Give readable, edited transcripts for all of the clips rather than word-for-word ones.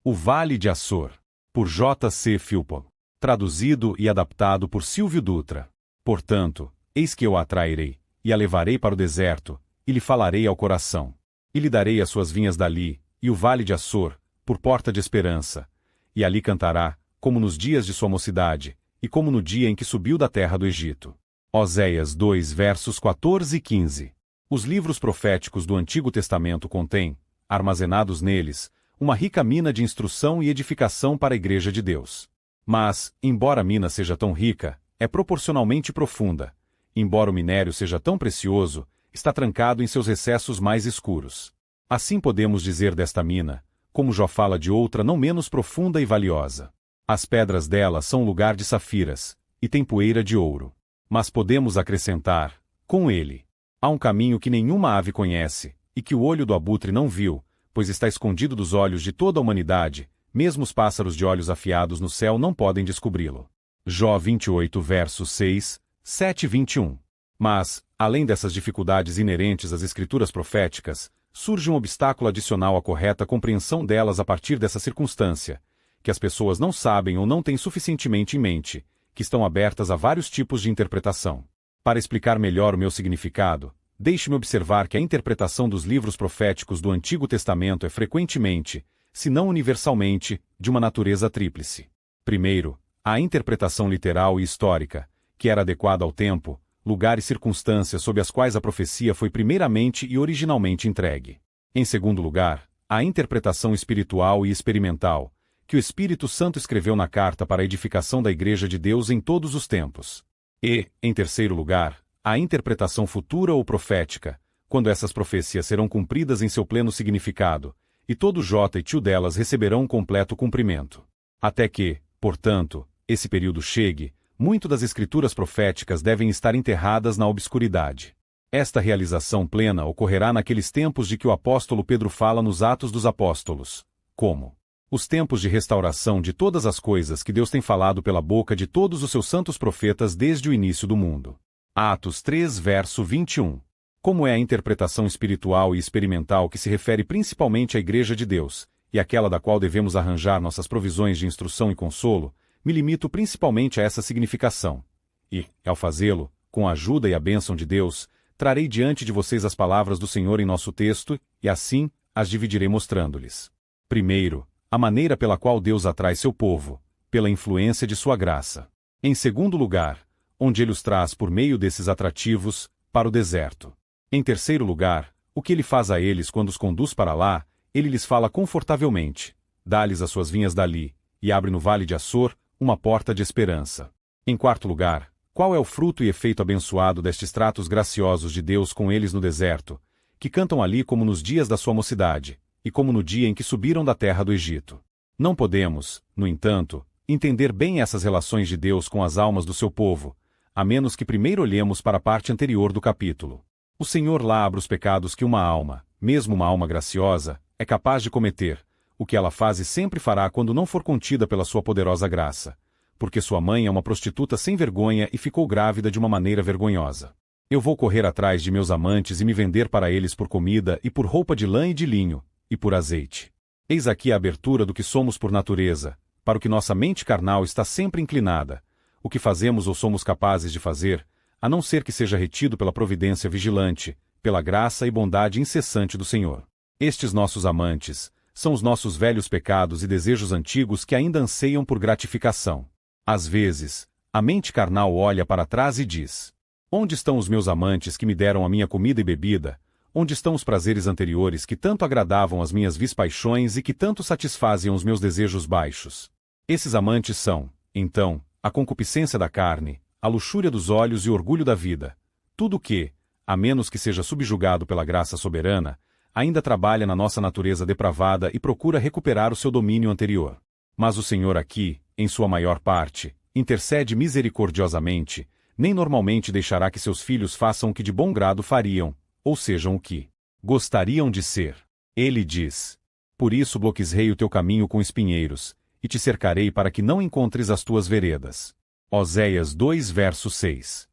O Vale de Açor. Por J. C. Philpott. Traduzido e adaptado por Silvio Dutra. Portanto, eis que eu a atrairei, e a levarei para o deserto, e lhe falarei ao coração. E lhe darei as suas vinhas dali, e o Vale de Açor, por porta de esperança. E ali cantará, como nos dias de sua mocidade, e como no dia em que subiu da terra do Egito. Oséias 2 versos 14 e 15. Os livros proféticos do Antigo Testamento contêm, armazenados neles, uma rica mina de instrução e edificação para a Igreja de Deus. Mas, embora a mina seja tão rica, é proporcionalmente profunda. Embora o minério seja tão precioso, está trancado em seus recessos mais escuros. Assim podemos dizer desta mina, como Jó fala de outra não menos profunda e valiosa. As pedras dela são lugar de safiras, e tem poeira de ouro. Mas podemos acrescentar, com ele, há um caminho que nenhuma ave conhece, e que o olho do abutre não viu, pois está escondido dos olhos de toda a humanidade, mesmo os pássaros de olhos afiados no céu não podem descobri-lo. Jó 28 versos 6, 7 e 21. Mas, além dessas dificuldades inerentes às escrituras proféticas, surge um obstáculo adicional à correta compreensão delas a partir dessa circunstância, que as pessoas não sabem ou não têm suficientemente em mente, que estão abertas a vários tipos de interpretação. Para explicar melhor o meu significado, deixe-me observar que a interpretação dos livros proféticos do Antigo Testamento é frequentemente, se não universalmente, de uma natureza tríplice. Primeiro, a interpretação literal e histórica, que era adequada ao tempo, lugar e circunstâncias sob as quais a profecia foi primeiramente e originalmente entregue. Em segundo lugar, a interpretação espiritual e experimental, que o Espírito Santo escreveu na carta para a edificação da Igreja de Deus em todos os tempos. E, em terceiro lugar, a interpretação futura ou profética, quando essas profecias serão cumpridas em seu pleno significado, e todo J e tio delas receberão um completo cumprimento. Até que, portanto, esse período chegue, muito das escrituras proféticas devem estar enterradas na obscuridade. Esta realização plena ocorrerá naqueles tempos de que o apóstolo Pedro fala nos Atos dos Apóstolos, como os tempos de restauração de todas as coisas que Deus tem falado pela boca de todos os seus santos profetas desde o início do mundo. Atos 3 verso 21. Como é a interpretação espiritual e experimental que se refere principalmente à Igreja de Deus, e aquela da qual devemos arranjar nossas provisões de instrução e consolo, me limito principalmente a essa significação. E, ao fazê-lo, com a ajuda e a bênção de Deus, trarei diante de vocês as palavras do Senhor em nosso texto, e assim, as dividirei mostrando-lhes. Primeiro, a maneira pela qual Deus atrai seu povo, pela influência de sua graça. Em segundo lugar, onde ele os traz por meio desses atrativos, para o deserto. Em terceiro lugar, o que ele faz a eles quando os conduz para lá, ele lhes fala confortavelmente, dá-lhes as suas vinhas dali, e abre no Vale de Açor uma porta de esperança. Em quarto lugar, qual é o fruto e efeito abençoado destes tratos graciosos de Deus com eles no deserto, que cantam ali como nos dias da sua mocidade, e como no dia em que subiram da terra do Egito. Não podemos, no entanto, entender bem essas relações de Deus com as almas do seu povo, a menos que primeiro olhemos para a parte anterior do capítulo. O Senhor labra os pecados que uma alma, mesmo uma alma graciosa, é capaz de cometer, o que ela faz e sempre fará quando não for contida pela sua poderosa graça, porque sua mãe é uma prostituta sem vergonha e ficou grávida de uma maneira vergonhosa. Eu vou correr atrás de meus amantes e me vender para eles por comida e por roupa de lã e de linho, e por azeite. Eis aqui a abertura do que somos por natureza, para o que nossa mente carnal está sempre inclinada, o que fazemos ou somos capazes de fazer, a não ser que seja retido pela providência vigilante, pela graça e bondade incessante do Senhor. Estes nossos amantes são os nossos velhos pecados e desejos antigos que ainda anseiam por gratificação. Às vezes, a mente carnal olha para trás e diz: onde estão os meus amantes que me deram a minha comida e bebida? Onde estão os prazeres anteriores que tanto agradavam as minhas vis paixões e que tanto satisfaziam os meus desejos baixos? Esses amantes são, então, a concupiscência da carne, a luxúria dos olhos e o orgulho da vida. Tudo que, a menos que seja subjugado pela graça soberana, ainda trabalha na nossa natureza depravada e procura recuperar o seu domínio anterior. Mas o Senhor aqui, em sua maior parte, intercede misericordiosamente, nem normalmente deixará que seus filhos façam o que de bom grado fariam, ou sejam o que gostariam de ser. Ele diz: por isso bloquearei o teu caminho com espinheiros, e te cercarei para que não encontres as tuas veredas. Oséias 2 verso 6.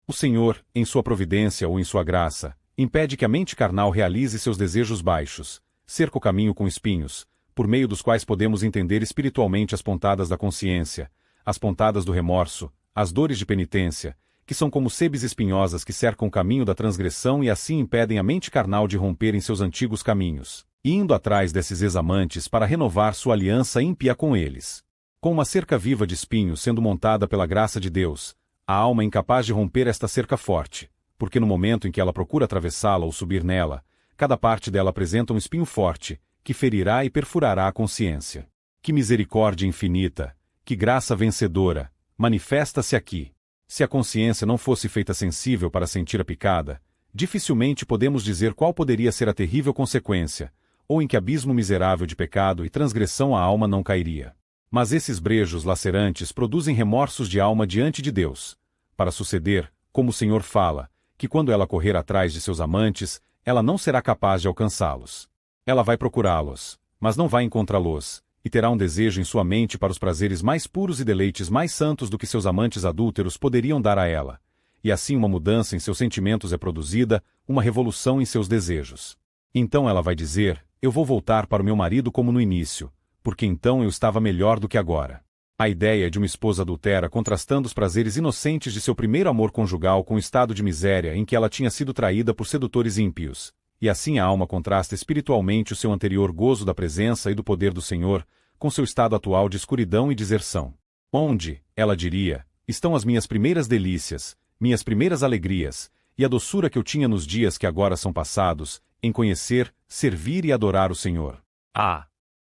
O Senhor, em sua providência ou em sua graça, impede que a mente carnal realize seus desejos baixos, cerca o caminho com espinhos, por meio dos quais podemos entender espiritualmente as pontadas da consciência, as pontadas do remorso, as dores de penitência, que são como sebes espinhosas que cercam o caminho da transgressão e assim impedem a mente carnal de romper em seus antigos caminhos, indo atrás desses ex-amantes para renovar sua aliança ímpia com eles. Com uma cerca viva de espinhos sendo montada pela graça de Deus, a alma é incapaz de romper esta cerca forte, porque no momento em que ela procura atravessá-la ou subir nela, cada parte dela apresenta um espinho forte, que ferirá e perfurará a consciência. Que misericórdia infinita, que graça vencedora, manifesta-se aqui. Se a consciência não fosse feita sensível para sentir a picada, dificilmente podemos dizer qual poderia ser a terrível consequência, ou em que abismo miserável de pecado e transgressão a alma não cairia. Mas esses brejos lacerantes produzem remorsos de alma diante de Deus, para suceder, como o Senhor fala, que quando ela correr atrás de seus amantes, ela não será capaz de alcançá-los. Ela vai procurá-los, mas não vai encontrá-los, e terá um desejo em sua mente para os prazeres mais puros e deleites mais santos do que seus amantes adúlteros poderiam dar a ela. E assim uma mudança em seus sentimentos é produzida, uma revolução em seus desejos. Então ela vai dizer, eu vou voltar para o meu marido como no início, porque então eu estava melhor do que agora. A ideia de uma esposa adultera contrastando os prazeres inocentes de seu primeiro amor conjugal com o estado de miséria em que ela tinha sido traída por sedutores ímpios, e assim a alma contrasta espiritualmente o seu anterior gozo da presença e do poder do Senhor, com seu estado atual de escuridão e deserção. Onde, ela diria, estão as minhas primeiras delícias, minhas primeiras alegrias, e a doçura que eu tinha nos dias que agora são passados, em conhecer, servir e adorar o Senhor.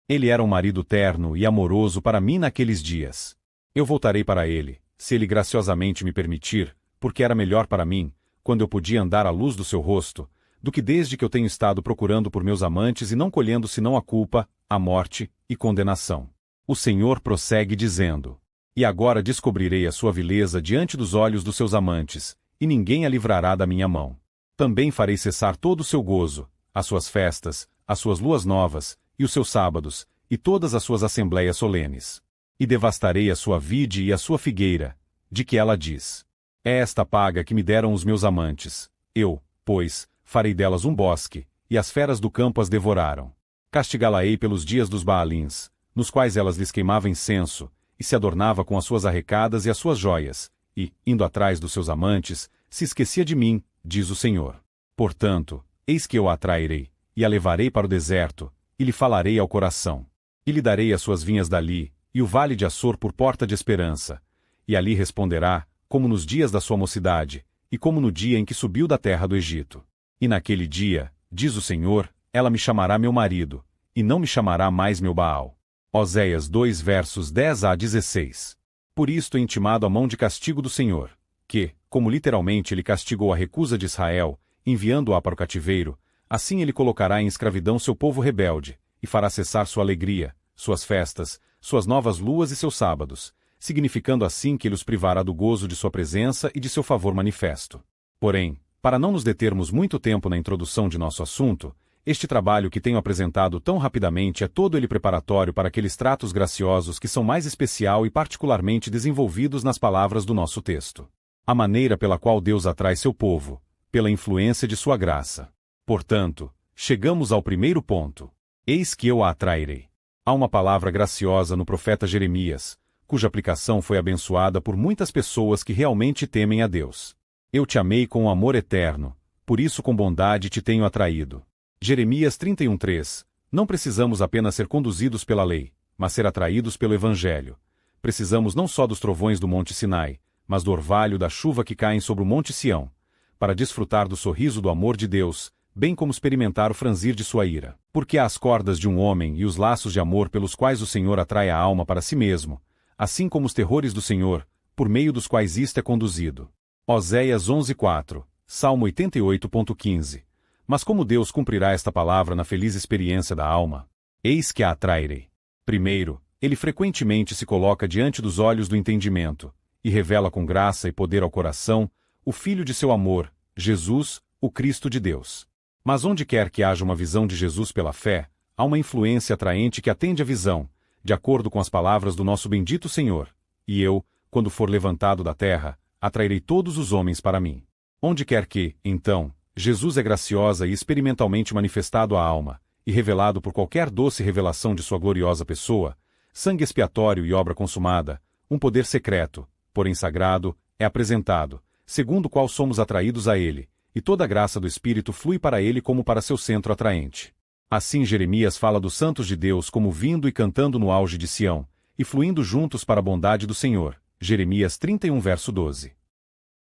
Ele era um marido terno e amoroso para mim naqueles dias. Eu voltarei para ele, se ele graciosamente me permitir, porque era melhor para mim, quando eu podia andar à luz do seu rosto, do que desde que eu tenho estado procurando por meus amantes e não colhendo senão a culpa, a morte e condenação. O Senhor prossegue dizendo, e agora descobrirei a sua vileza diante dos olhos dos seus amantes, e ninguém a livrará da minha mão. Também farei cessar todo o seu gozo, as suas festas, as suas luas novas, e os seus sábados, e todas as suas assembleias solenes. E devastarei a sua vide e a sua figueira, de que ela diz. É esta paga que me deram os meus amantes. Eu, pois, farei delas um bosque, e as feras do campo as devoraram. Castigá-la-ei pelos dias dos Baalins, nos quais elas lhes queimavam incenso, e se adornava com as suas arrecadas e as suas joias, e, indo atrás dos seus amantes, se esquecia de mim, diz o Senhor. Portanto, eis que eu a atrairei, e a levarei para o deserto, e lhe falarei ao coração. E lhe darei as suas vinhas dali, e o vale de Açor por porta de esperança. E ali responderá, como nos dias da sua mocidade, e como no dia em que subiu da terra do Egito. E naquele dia, diz o Senhor, ela me chamará meu marido, e não me chamará mais meu Baal. Oséias 2 versos 10 a 16. Por isto é intimado a mão de castigo do Senhor, que, como literalmente ele castigou a recusa de Israel, enviando-a para o cativeiro, assim ele colocará em escravidão seu povo rebelde, e fará cessar sua alegria, suas festas, suas novas luas e seus sábados, significando assim que ele os privará do gozo de sua presença e de seu favor manifesto. Porém, para não nos determos muito tempo na introdução de nosso assunto, este trabalho que tenho apresentado tão rapidamente é todo ele preparatório para aqueles tratos graciosos que são mais especial e particularmente desenvolvidos nas palavras do nosso texto. A maneira pela qual Deus atrai seu povo, pela influência de sua graça. Portanto, chegamos ao primeiro ponto. Eis que eu a atrairei. Há uma palavra graciosa no profeta Jeremias, cuja aplicação foi abençoada por muitas pessoas que realmente temem a Deus. Eu te amei com um amor eterno, por isso com bondade te tenho atraído. Jeremias 31:3. Não precisamos apenas ser conduzidos pela lei, mas ser atraídos pelo Evangelho. Precisamos não só dos trovões do Monte Sinai, mas do orvalho da chuva que caem sobre o Monte Sião, para desfrutar do sorriso do amor de Deus, bem como experimentar o franzir de sua ira. Porque há as cordas de um homem e os laços de amor pelos quais o Senhor atrai a alma para si mesmo, assim como os terrores do Senhor, por meio dos quais isto é conduzido. Oséias 11:4, Salmo 88:15. Mas como Deus cumprirá esta palavra na feliz experiência da alma? Eis que a atrairei. Primeiro, ele frequentemente se coloca diante dos olhos do entendimento, e revela com graça e poder ao coração, o Filho de seu amor, Jesus, o Cristo de Deus. Mas onde quer que haja uma visão de Jesus pela fé, há uma influência atraente que atende à visão, de acordo com as palavras do nosso bendito Senhor. E eu, quando for levantado da terra, atrairei todos os homens para mim. Onde quer que, então, Jesus é graciosa e experimentalmente manifestado à alma, e revelado por qualquer doce revelação de sua gloriosa pessoa, sangue expiatório e obra consumada, um poder secreto, porém sagrado, é apresentado, segundo o qual somos atraídos a ele, e toda a graça do Espírito flui para ele como para seu centro atraente. Assim Jeremias fala dos santos de Deus como vindo e cantando no auge de Sião, e fluindo juntos para a bondade do Senhor. Jeremias 31 verso 12.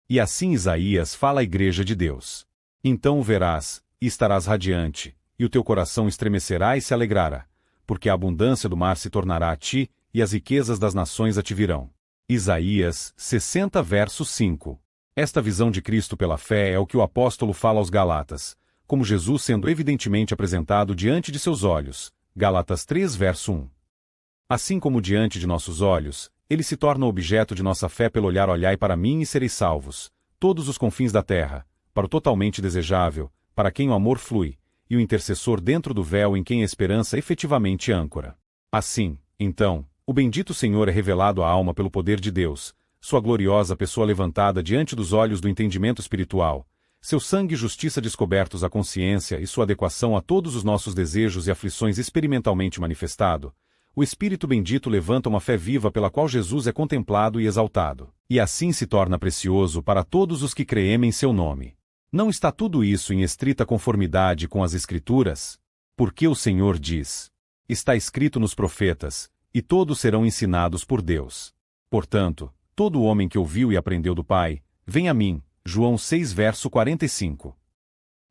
E assim Isaías fala à igreja de Deus. Então o verás, e estarás radiante, e o teu coração estremecerá e se alegrará, porque a abundância do mar se tornará a ti, e as riquezas das nações a te virão. Isaías 60 verso 5. Esta visão de Cristo pela fé é o que o apóstolo fala aos Galatas, como Jesus sendo evidentemente apresentado diante de seus olhos. Gálatas 3 verso 1. Assim como diante de nossos olhos, ele se torna objeto de nossa fé pelo olhar olhai para mim e sereis salvos, todos os confins da terra, para o totalmente desejável, para quem o amor flui, e o intercessor dentro do véu em quem a esperança efetivamente âncora. Assim, então, o bendito Senhor é revelado à alma pelo poder de Deus, sua gloriosa pessoa levantada diante dos olhos do entendimento espiritual, seu sangue e justiça descobertos à consciência e sua adequação a todos os nossos desejos e aflições experimentalmente manifestado, o Espírito bendito levanta uma fé viva pela qual Jesus é contemplado e exaltado, e assim se torna precioso para todos os que creem em seu nome. Não está tudo isso em estrita conformidade com as Escrituras? Porque o Senhor diz: está escrito nos profetas, e todos serão ensinados por Deus. Portanto, todo homem que ouviu e aprendeu do Pai, vem a mim. João 6 verso 45.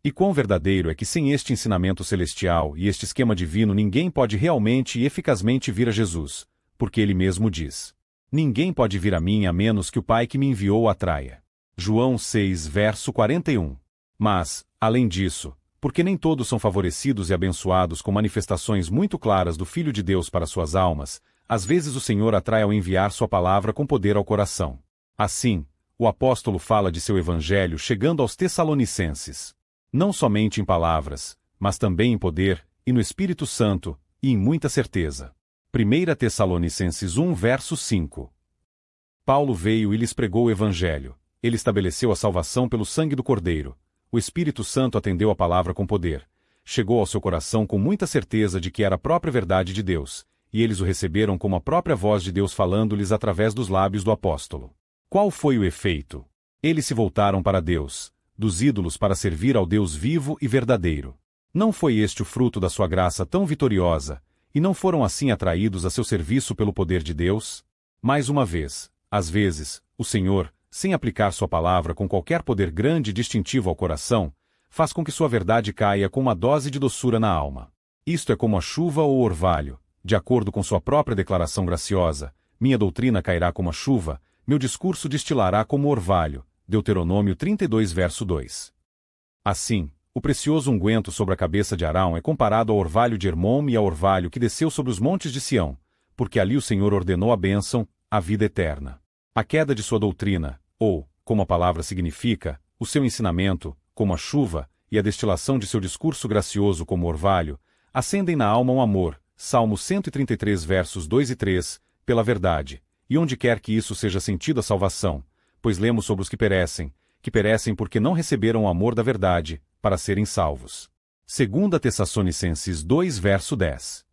E quão verdadeiro é que sem este ensinamento celestial e este esquema divino ninguém pode realmente e eficazmente vir a Jesus, porque ele mesmo diz: ninguém pode vir a mim a menos que o Pai que me enviou o atraia. João 6 verso 41. Mas, além disso, porque nem todos são favorecidos e abençoados com manifestações muito claras do Filho de Deus para suas almas, às vezes o Senhor atrai ao enviar sua palavra com poder ao coração. Assim, o apóstolo fala de seu evangelho chegando aos Tessalonicenses. Não somente em palavras, mas também em poder, e no Espírito Santo, e em muita certeza. 1 Tessalonicenses 1 verso 5. Paulo veio e lhes pregou o evangelho. Ele estabeleceu a salvação pelo sangue do Cordeiro. O Espírito Santo atendeu a palavra com poder. Chegou ao seu coração com muita certeza de que era a própria verdade de Deus, e eles o receberam como a própria voz de Deus falando-lhes através dos lábios do apóstolo. Qual foi o efeito? Eles se voltaram para Deus, dos ídolos para servir ao Deus vivo e verdadeiro. Não foi este o fruto da sua graça tão vitoriosa, e não foram assim atraídos a seu serviço pelo poder de Deus? Mais uma vez, às vezes, o Senhor, sem aplicar sua palavra com qualquer poder grande e distintivo ao coração, faz com que sua verdade caia com uma dose de doçura na alma. Isto é como a chuva ou o orvalho, de acordo com sua própria declaração graciosa: minha doutrina cairá como a chuva, meu discurso destilará como orvalho. Deuteronômio 32 verso 2. Assim, o precioso unguento sobre a cabeça de Arão é comparado ao orvalho de Hermon e ao orvalho que desceu sobre os montes de Sião, porque ali o Senhor ordenou a bênção, a vida eterna. A queda de sua doutrina, ou, como a palavra significa, o seu ensinamento, como a chuva, e a destilação de seu discurso gracioso como orvalho, acendem na alma um amor, Salmo 133 versos 2 e 3, pela verdade, e onde quer que isso seja sentido a salvação, pois lemos sobre os que perecem porque não receberam o amor da verdade, para serem salvos. 2 Tessalonicenses 2 verso 10.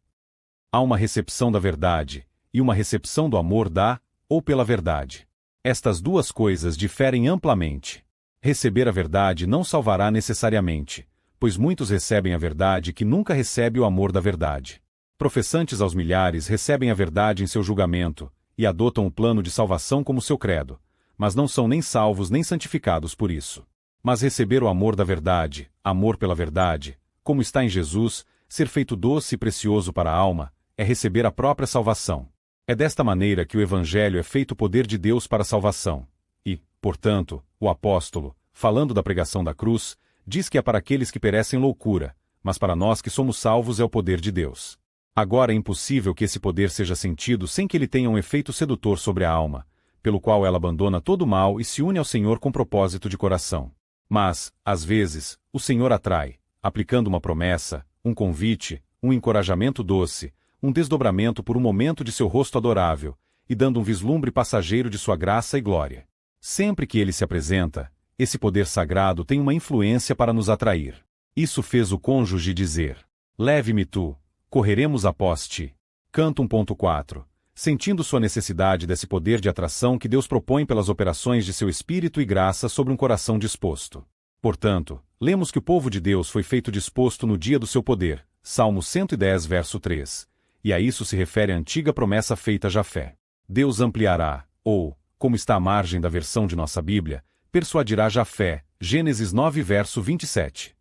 Há uma recepção da verdade, e uma recepção do amor da, ou pela verdade. Estas duas coisas diferem amplamente. Receber a verdade não salvará necessariamente, pois muitos recebem a verdade que nunca recebe o amor da verdade. Professantes aos milhares recebem a verdade em seu julgamento, e adotam o plano de salvação como seu credo, mas não são nem salvos nem santificados por isso. Mas receber o amor da verdade, amor pela verdade, como está em Jesus, ser feito doce e precioso para a alma, é receber a própria salvação. É desta maneira que o Evangelho é feito poder de Deus para a salvação. E, portanto, o apóstolo, falando da pregação da cruz, diz que é para aqueles que perecem loucura, mas para nós que somos salvos é o poder de Deus. Agora é impossível que esse poder seja sentido sem que ele tenha um efeito sedutor sobre a alma, pelo qual ela abandona todo o mal e se une ao Senhor com propósito de coração. Mas, às vezes, o Senhor atrai, aplicando uma promessa, um convite, um encorajamento doce, um desdobramento por um momento de seu rosto adorável, e dando um vislumbre passageiro de sua graça e glória. Sempre que ele se apresenta, esse poder sagrado tem uma influência para nos atrair. Isso fez o cônjuge dizer: Leve-me tu, correremos após ti. Canto 1.4. Sentindo sua necessidade desse poder de atração que Deus propõe pelas operações de seu Espírito e graça sobre um coração disposto. Portanto, lemos que o povo de Deus foi feito disposto no dia do seu poder, Salmo 110 verso 3. E a isso se refere a antiga promessa feita a Jafé. Deus ampliará, ou, como está à margem da versão de nossa Bíblia, persuadirá Jafé, Gênesis 9 verso 27.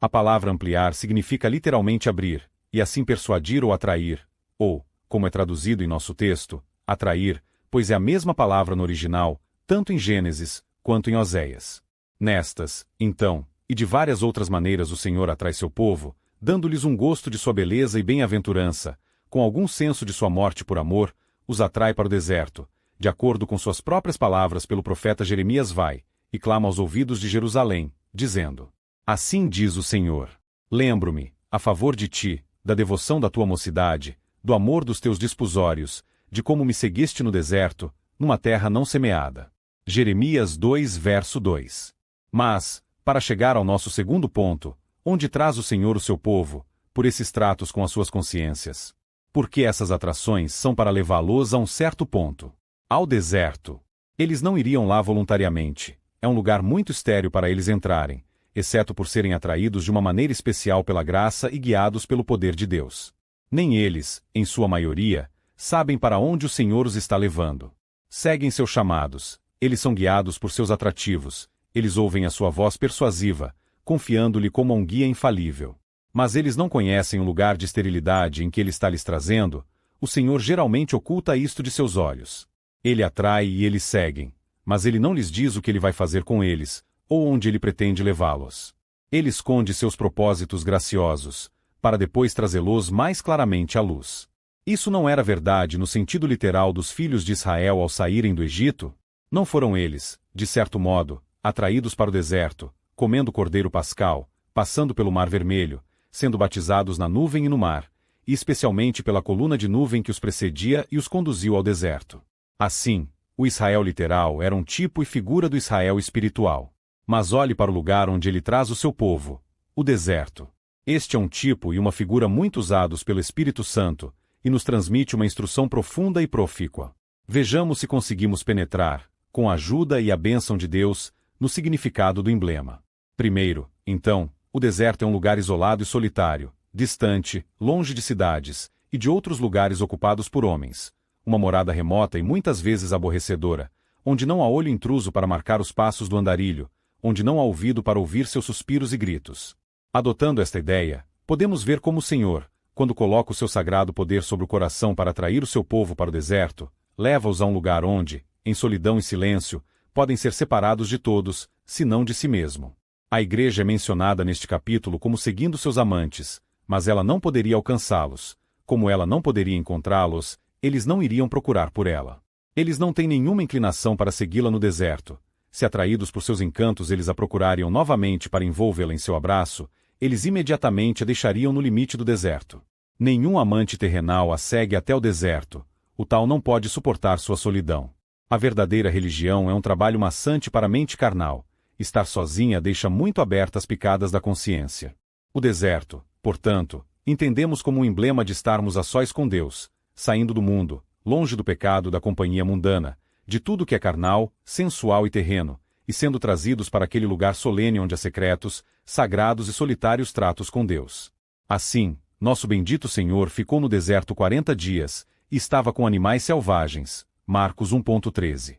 A palavra ampliar significa literalmente abrir, e assim persuadir ou atrair, ou, como é traduzido em nosso texto, atrair, pois é a mesma palavra no original, tanto em Gênesis, quanto em Oséias. Nestas, então, e de várias outras maneiras o Senhor atrai seu povo, dando-lhes um gosto de sua beleza e bem-aventurança, com algum senso de sua morte por amor, os atrai para o deserto, de acordo com suas próprias palavras pelo profeta Jeremias vai, e clama aos ouvidos de Jerusalém, dizendo: Assim diz o Senhor, lembro-me, a favor de ti, da devoção da tua mocidade, do amor dos teus desposórios, de como me seguiste no deserto, numa terra não semeada. Jeremias 2 verso 2. Mas, para chegar ao nosso segundo ponto, onde traz o Senhor o seu povo, por esses tratos com as suas consciências? Porque essas atrações são para levá-los a um certo ponto. Ao deserto. Eles não iriam lá voluntariamente. É um lugar muito estéril para eles entrarem, exceto por serem atraídos de uma maneira especial pela graça e guiados pelo poder de Deus. Nem eles, em sua maioria, sabem para onde o Senhor os está levando. Seguem seus chamados, eles são guiados por seus atrativos, eles ouvem a sua voz persuasiva, confiando-lhe como a um guia infalível. Mas eles não conhecem o lugar de esterilidade em que ele está lhes trazendo, o Senhor geralmente oculta isto de seus olhos. Ele atrai e eles seguem, mas ele não lhes diz o que ele vai fazer com eles, ou onde ele pretende levá-los. Ele esconde seus propósitos graciosos, para depois trazê-los mais claramente à luz. Isso não era verdade no sentido literal dos filhos de Israel ao saírem do Egito? Não foram eles, de certo modo, atraídos para o deserto, comendo cordeiro pascal, passando pelo Mar Vermelho, sendo batizados na nuvem e no mar, e especialmente pela coluna de nuvem que os precedia e os conduziu ao deserto. Assim, o Israel literal era um tipo e figura do Israel espiritual. Mas olhe para o lugar onde ele traz o seu povo, o deserto. Este é um tipo e uma figura muito usados pelo Espírito Santo, e nos transmite uma instrução profunda e profícua. Vejamos se conseguimos penetrar, com a ajuda e a bênção de Deus, no significado do emblema. Primeiro, então, o deserto é um lugar isolado e solitário, distante, longe de cidades, e de outros lugares ocupados por homens. Uma morada remota e muitas vezes aborrecedora, onde não há olho intruso para marcar os passos do andarilho, onde não há ouvido para ouvir seus suspiros e gritos. Adotando esta ideia, podemos ver como o Senhor, quando coloca o seu sagrado poder sobre o coração para atrair o seu povo para o deserto, leva-os a um lugar onde, em solidão e silêncio, podem ser separados de todos, se não de si mesmo. A igreja é mencionada neste capítulo como seguindo seus amantes, mas ela não poderia alcançá-los. Como ela não poderia encontrá-los, eles não iriam procurar por ela. Eles não têm nenhuma inclinação para segui-la no deserto. Se atraídos por seus encantos eles a procurariam novamente para envolvê-la em seu abraço, eles imediatamente a deixariam no limite do deserto. Nenhum amante terrenal a segue até o deserto, o tal não pode suportar sua solidão. A verdadeira religião é um trabalho maçante para a mente carnal. Estar sozinha deixa muito abertas as picadas da consciência. O deserto, portanto, entendemos como um emblema de estarmos a sós com Deus, saindo do mundo, longe do pecado da companhia mundana, de tudo que é carnal, sensual e terreno, e sendo trazidos para aquele lugar solene onde há secretos, sagrados e solitários tratos com Deus. Assim, nosso bendito Senhor ficou no deserto 40 dias, e estava com animais selvagens. Marcos 1.13.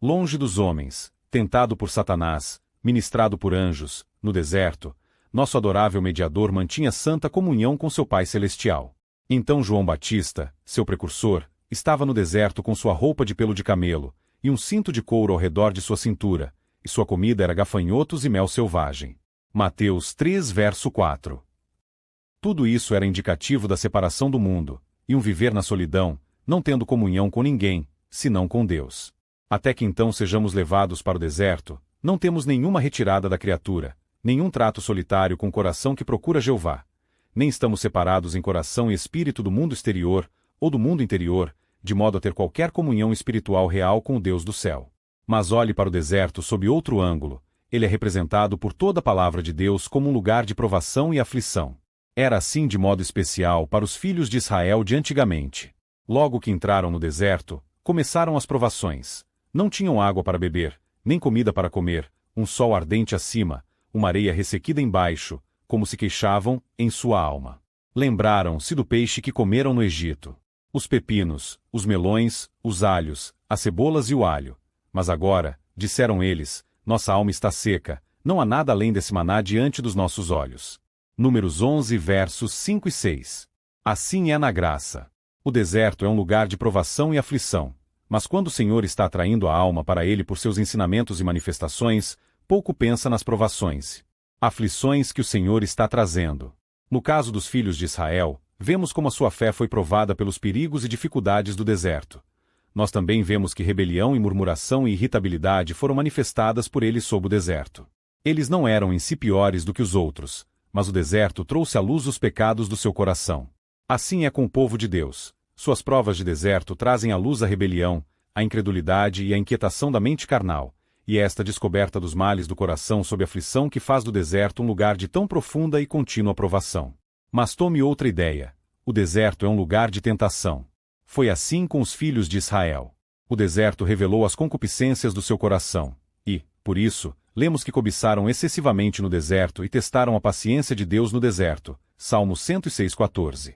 Longe dos homens, tentado por Satanás, ministrado por anjos, no deserto, nosso adorável mediador mantinha santa comunhão com seu Pai Celestial. Então João Batista, seu precursor, estava no deserto com sua roupa de pelo de camelo, e um cinto de couro ao redor de sua cintura, e sua comida era gafanhotos e mel selvagem. Mateus 3 verso 4. Tudo isso era indicativo da separação do mundo, e um viver na solidão, não tendo comunhão com ninguém, senão com Deus. Até que então sejamos levados para o deserto, não temos nenhuma retirada da criatura, nenhum trato solitário com o coração que procura Jeová. Nem estamos separados em coração e espírito do mundo exterior, ou do mundo interior, de modo a ter qualquer comunhão espiritual real com o Deus do céu. Mas olhe para o deserto sob outro ângulo, ele é representado por toda a palavra de Deus como um lugar de provação e aflição. Era assim de modo especial para os filhos de Israel de antigamente. Logo que entraram no deserto, começaram as provações. Não tinham água para beber, nem comida para comer, um sol ardente acima, uma areia ressequida embaixo, como se queixavam em sua alma. Lembraram-se do peixe que comeram no Egito. Os pepinos, os melões, os alhos, as cebolas e o alho. Mas agora, disseram eles, nossa alma está seca, não há nada além desse maná diante dos nossos olhos. Números 11 versos 5 e 6. Assim é na graça. O deserto é um lugar de provação e aflição. Mas quando o Senhor está atraindo a alma para ele por seus ensinamentos e manifestações, pouco pensa nas provações, aflições que o Senhor está trazendo. No caso dos filhos de Israel, vemos como a sua fé foi provada pelos perigos e dificuldades do deserto. Nós também vemos que rebelião e murmuração e irritabilidade foram manifestadas por eles sob o deserto. Eles não eram em si piores do que os outros, mas o deserto trouxe à luz os pecados do seu coração. Assim é com o povo de Deus. Suas provas de deserto trazem à luz a rebelião, a incredulidade e a inquietação da mente carnal, e é esta descoberta dos males do coração sob aflição que faz do deserto um lugar de tão profunda e contínua provação. Mas tome outra ideia. O deserto é um lugar de tentação. Foi assim com os filhos de Israel. O deserto revelou as concupiscências do seu coração, e, por isso, lemos que cobiçaram excessivamente no deserto e testaram a paciência de Deus no deserto. Salmo 106:14.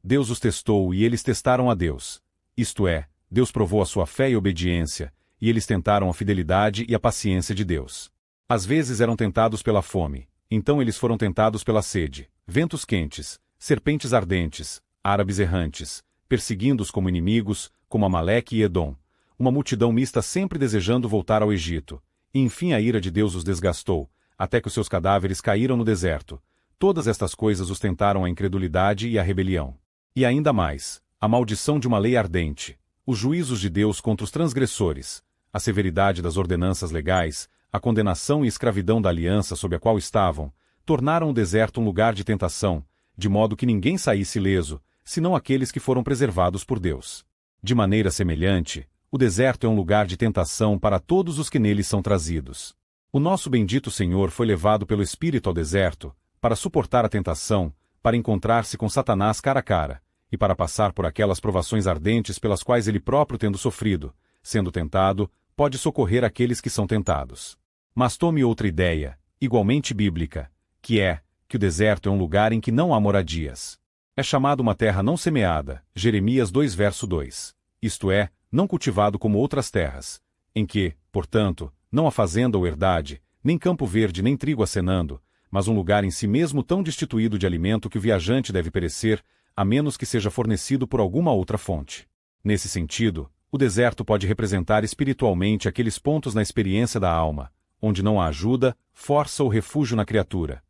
Deus os testou e eles testaram a Deus. Isto é, Deus provou a sua fé e obediência, e eles tentaram a fidelidade e a paciência de Deus. Às vezes eram tentados pela fome, então eles foram tentados pela sede, ventos quentes, serpentes ardentes, árabes errantes, perseguindo-os como inimigos, como Amaleque e Edom, uma multidão mista sempre desejando voltar ao Egito. E enfim a ira de Deus os desgastou, até que os seus cadáveres caíram no deserto. Todas estas coisas os tentaram a incredulidade e a rebelião. E ainda mais, a maldição de uma lei ardente, os juízos de Deus contra os transgressores, a severidade das ordenanças legais, a condenação e escravidão da aliança sob a qual estavam, tornaram o deserto um lugar de tentação, de modo que ninguém saísse ileso, senão aqueles que foram preservados por Deus. De maneira semelhante, o deserto é um lugar de tentação para todos os que nele são trazidos. O nosso bendito Senhor foi levado pelo Espírito ao deserto, para suportar a tentação, para encontrar-se com Satanás cara a cara, e para passar por aquelas provações ardentes pelas quais ele próprio tendo sofrido, sendo tentado, pode socorrer aqueles que são tentados. Mas tome outra ideia, igualmente bíblica, que é, que o deserto é um lugar em que não há moradias. É chamado uma terra não semeada, Jeremias 2 verso 2. Isto é, não cultivado como outras terras, em que, portanto, não há fazenda ou herdade, nem campo verde nem trigo acenando, mas um lugar em si mesmo tão destituído de alimento que o viajante deve perecer, a menos que seja fornecido por alguma outra fonte. Nesse sentido, o deserto pode representar espiritualmente aqueles pontos na experiência da alma, onde não há ajuda, força ou refúgio na criatura,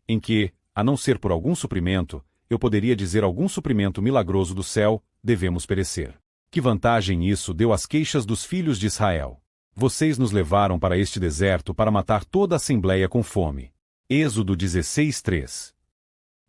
em que, a não ser por algum suprimento, eu poderia dizer algum suprimento milagroso do céu, devemos perecer. Que vantagem isso deu às queixas dos filhos de Israel? Vocês nos levaram para este deserto para matar toda a assembleia com fome. Êxodo 16:3.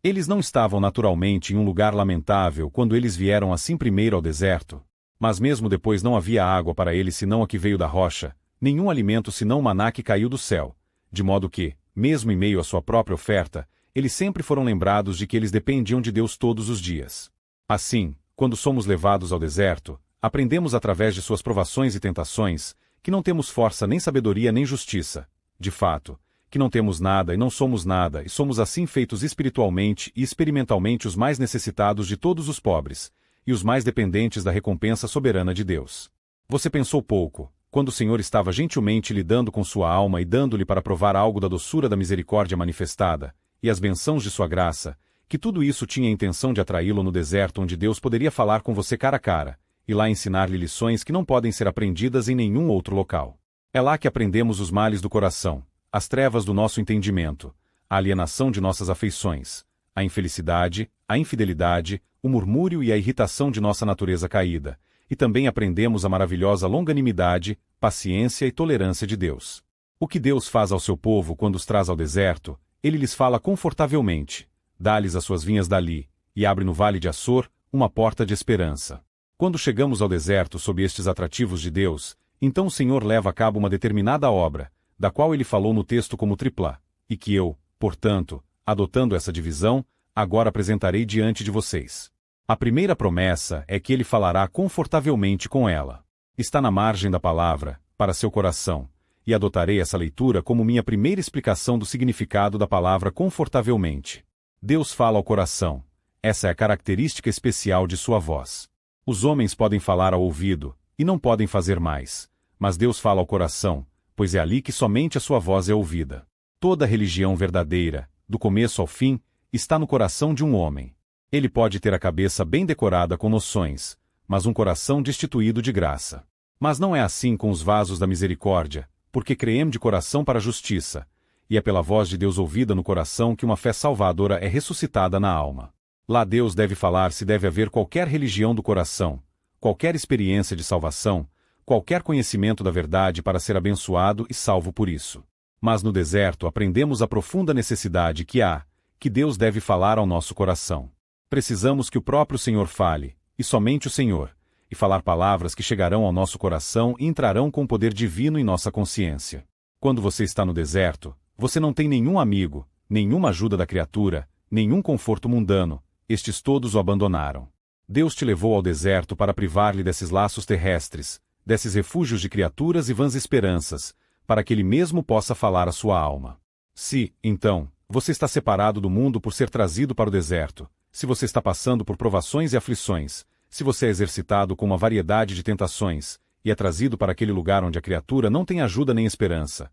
Eles não estavam naturalmente em um lugar lamentável quando eles vieram assim primeiro ao deserto, mas mesmo depois não havia água para eles senão a que veio da rocha, nenhum alimento senão o maná que caiu do céu, de modo que, mesmo em meio à sua própria oferta, eles sempre foram lembrados de que eles dependiam de Deus todos os dias. Assim, quando somos levados ao deserto, aprendemos através de suas provações e tentações, que não temos força nem sabedoria nem justiça. De fato, que não temos nada e não somos nada e somos assim feitos espiritualmente e experimentalmente os mais necessitados de todos os pobres, e os mais dependentes da recompensa soberana de Deus. Você pensou pouco, quando o Senhor estava gentilmente lidando com sua alma e dando-lhe para provar algo da doçura da misericórdia manifestada, e as bênçãos de sua graça, que tudo isso tinha a intenção de atraí-lo no deserto onde Deus poderia falar com você cara a cara, e lá ensinar-lhe lições que não podem ser aprendidas em nenhum outro local. É lá que aprendemos os males do coração, as trevas do nosso entendimento, a alienação de nossas afeições, a infelicidade, a infidelidade, o murmúrio e a irritação de nossa natureza caída, e também aprendemos a maravilhosa longanimidade, paciência e tolerância de Deus. O que Deus faz ao seu povo quando os traz ao deserto, ele lhes fala confortavelmente, dá-lhes as suas vinhas dali, e abre no vale de Açor uma porta de esperança. Quando chegamos ao deserto sob estes atrativos de Deus, então o Senhor leva a cabo uma determinada obra, da qual ele falou no texto como triplá, e que eu, portanto, adotando essa divisão, agora apresentarei diante de vocês. A primeira promessa é que ele falará confortavelmente com ela. Está na margem da palavra, para seu coração, e adotarei essa leitura como minha primeira explicação do significado da palavra confortavelmente. Deus fala ao coração. Essa é a característica especial de sua voz. Os homens podem falar ao ouvido, e não podem fazer mais, mas Deus fala ao coração, pois é ali que somente a sua voz é ouvida. Toda religião verdadeira, do começo ao fim, está no coração de um homem. Ele pode ter a cabeça bem decorada com noções, mas um coração destituído de graça. Mas não é assim com os vasos da misericórdia, porque creem de coração para a justiça, e é pela voz de Deus ouvida no coração que uma fé salvadora é ressuscitada na alma. Lá Deus deve falar se deve haver qualquer religião do coração, qualquer experiência de salvação, qualquer conhecimento da verdade para ser abençoado e salvo por isso. Mas no deserto aprendemos a profunda necessidade que há, que Deus deve falar ao nosso coração. Precisamos que o próprio Senhor fale, e somente o Senhor, e falar palavras que chegarão ao nosso coração e entrarão com poder divino em nossa consciência. Quando você está no deserto, você não tem nenhum amigo, nenhuma ajuda da criatura, nenhum conforto mundano, estes todos o abandonaram. Deus te levou ao deserto para privar-lhe desses laços terrestres, desses refúgios de criaturas e vãs esperanças, para que ele mesmo possa falar à sua alma. Se, então, você está separado do mundo por ser trazido para o deserto, se você está passando por provações e aflições, se você é exercitado com uma variedade de tentações, e é trazido para aquele lugar onde a criatura não tem ajuda nem esperança,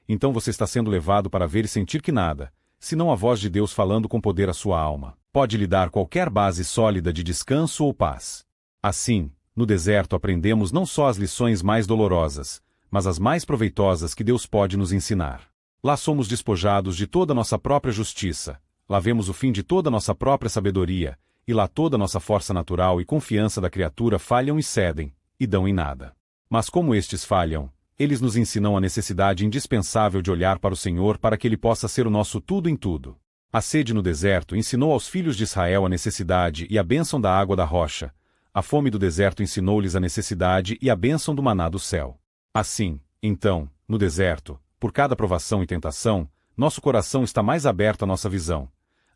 então você está sendo levado para ver e sentir que nada, senão a voz de Deus falando com poder à sua alma, pode lhe dar qualquer base sólida de descanso ou paz. Assim, no deserto aprendemos não só as lições mais dolorosas, mas as mais proveitosas que Deus pode nos ensinar. Lá somos despojados de toda a nossa própria justiça, lá vemos o fim de toda a nossa própria sabedoria, e lá toda a nossa força natural e confiança da criatura falham e cedem, e dão em nada. Mas como estes falham, eles nos ensinam a necessidade indispensável de olhar para o Senhor para que Ele possa ser o nosso tudo em tudo. A sede no deserto ensinou aos filhos de Israel a necessidade e a bênção da água da rocha. A fome do deserto ensinou-lhes a necessidade e a bênção do maná do céu. Assim, então, no deserto, por cada provação e tentação, nosso coração está mais aberto à nossa visão.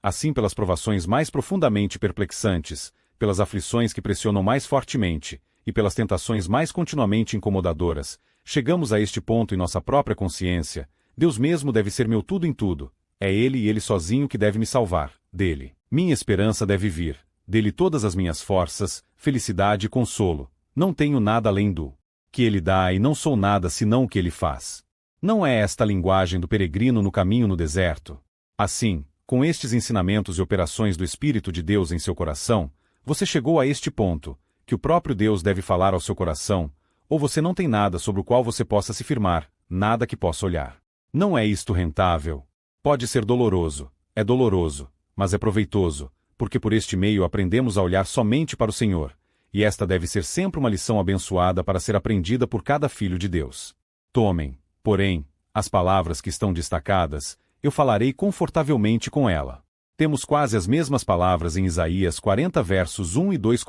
Assim pelas provações mais profundamente perplexantes, pelas aflições que pressionam mais fortemente, e pelas tentações mais continuamente incomodadoras, chegamos a este ponto em nossa própria consciência: Deus mesmo deve ser meu tudo em tudo, é Ele e Ele sozinho que deve me salvar, dele minha esperança deve vir, dele todas as minhas forças, felicidade e consolo, não tenho nada além do que Ele dá e não sou nada senão o que Ele faz. Não é esta a linguagem do peregrino no caminho no deserto? Assim, com estes ensinamentos e operações do Espírito de Deus em seu coração, você chegou a este ponto, que o próprio Deus deve falar ao seu coração, ou você não tem nada sobre o qual você possa se firmar, nada que possa olhar. Não é isto rentável? Pode ser doloroso, mas é proveitoso, porque por este meio aprendemos a olhar somente para o Senhor, e esta deve ser sempre uma lição abençoada para ser aprendida por cada filho de Deus. Tomem, porém, as palavras que estão destacadas, eu falarei confortavelmente com ela. Temos quase as mesmas palavras em Isaías 40 versos 1 e 2: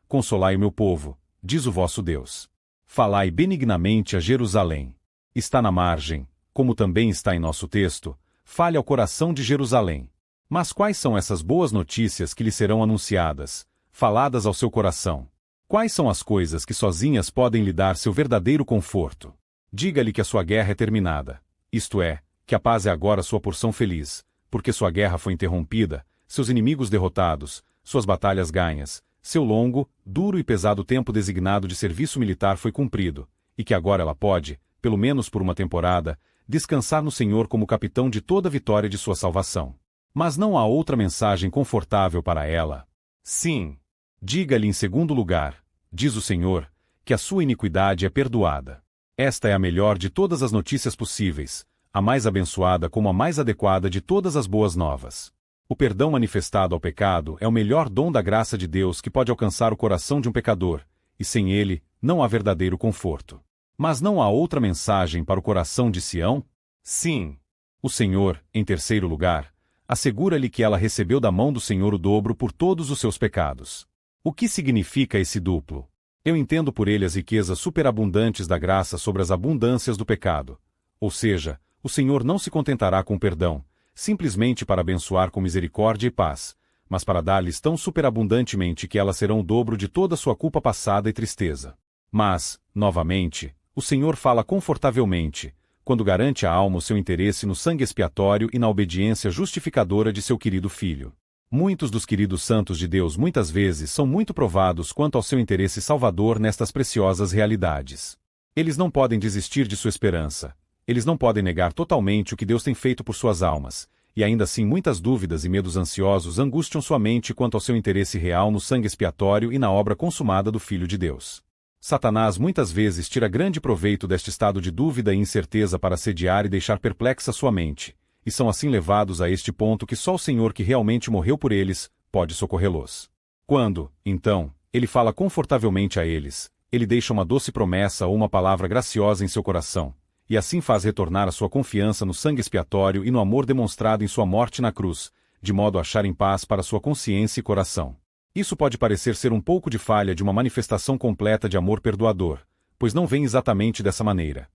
Consolai o meu povo, diz o vosso Deus. Falai benignamente a Jerusalém. Está na margem, como também está em nosso texto, fale ao coração de Jerusalém. Mas quais são essas boas notícias que lhe serão anunciadas, faladas ao seu coração? Quais são as coisas que sozinhas podem lhe dar seu verdadeiro conforto? Diga-lhe que a sua guerra é terminada, isto é, que a paz é agora sua porção feliz, porque sua guerra foi interrompida, seus inimigos derrotados, suas batalhas ganhas, seu longo, duro e pesado tempo designado de serviço militar foi cumprido, e que agora ela pode, pelo menos por uma temporada, descansar no Senhor como capitão de toda a vitória de sua salvação. Mas não há outra mensagem confortável para ela. Sim. Diga-lhe em segundo lugar, diz o Senhor, que a sua iniquidade é perdoada. Esta é a melhor de todas as notícias possíveis, a mais abençoada como a mais adequada de todas as boas novas. O perdão manifestado ao pecado é o melhor dom da graça de Deus que pode alcançar o coração de um pecador, e sem ele, não há verdadeiro conforto. Mas não há outra mensagem para o coração de Sião? Sim. O Senhor, em terceiro lugar, assegura-lhe que ela recebeu da mão do Senhor o dobro por todos os seus pecados. O que significa esse duplo? Eu entendo por ele as riquezas superabundantes da graça sobre as abundâncias do pecado. Ou seja, o Senhor não se contentará com o perdão, simplesmente para abençoar com misericórdia e paz, mas para dar-lhes tão superabundantemente que elas serão o dobro de toda sua culpa passada e tristeza. Mas, novamente, o Senhor fala confortavelmente, quando garante à alma o seu interesse no sangue expiatório e na obediência justificadora de seu querido Filho. Muitos dos queridos santos de Deus muitas vezes são muito provados quanto ao seu interesse salvador nestas preciosas realidades. Eles não podem desistir de sua esperança. Eles não podem negar totalmente o que Deus tem feito por suas almas, e ainda assim muitas dúvidas e medos ansiosos angustiam sua mente quanto ao seu interesse real no sangue expiatório e na obra consumada do Filho de Deus. Satanás muitas vezes tira grande proveito deste estado de dúvida e incerteza para assediar e deixar perplexa sua mente, e são assim levados a este ponto que só o Senhor que realmente morreu por eles, pode socorrê-los. Quando, então, ele fala confortavelmente a eles, ele deixa uma doce promessa ou uma palavra graciosa em seu coração, e assim faz retornar a sua confiança no sangue expiatório e no amor demonstrado em sua morte na cruz, de modo a acharem paz para sua consciência e coração. Isso pode parecer ser um pouco de falha de uma manifestação completa de amor perdoador, pois não vem exatamente dessa maneira.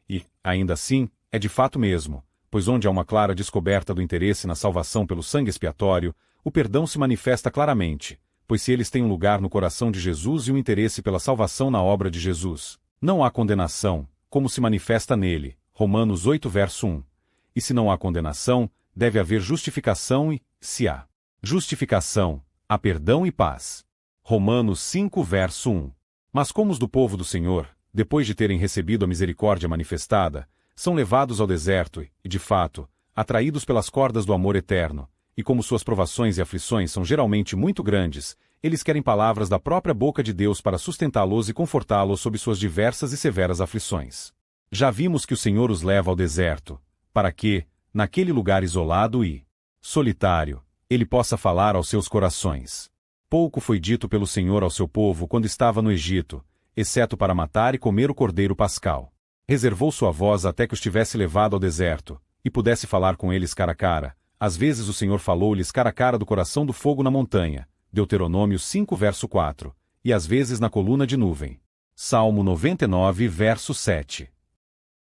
E, ainda assim, é de fato mesmo, pois onde há uma clara descoberta do interesse na salvação pelo sangue expiatório, o perdão se manifesta claramente, pois se eles têm um lugar no coração de Jesus e um interesse pela salvação na obra de Jesus, não há condenação, como se manifesta nele, Romanos 8 verso 1. E se não há condenação, deve haver justificação e, se há justificação, há perdão e paz. Romanos 5 verso 1. Mas como os do povo do Senhor, depois de terem recebido a misericórdia manifestada, são levados ao deserto e, de fato, atraídos pelas cordas do amor eterno, e como suas provações e aflições são geralmente muito grandes, eles querem palavras da própria boca de Deus para sustentá-los e confortá-los sob suas diversas e severas aflições. Já vimos que o Senhor os leva ao deserto, para que, naquele lugar isolado e solitário, ele possa falar aos seus corações. Pouco foi dito pelo Senhor ao seu povo quando estava no Egito, exceto para matar e comer o cordeiro pascal. Reservou sua voz até que os tivesse levado ao deserto, e pudesse falar com eles cara a cara. Às vezes o Senhor falou-lhes cara a cara do coração do fogo na montanha, Deuteronômio 5 verso 4, e às vezes na coluna de nuvem. Salmo 99 verso 7.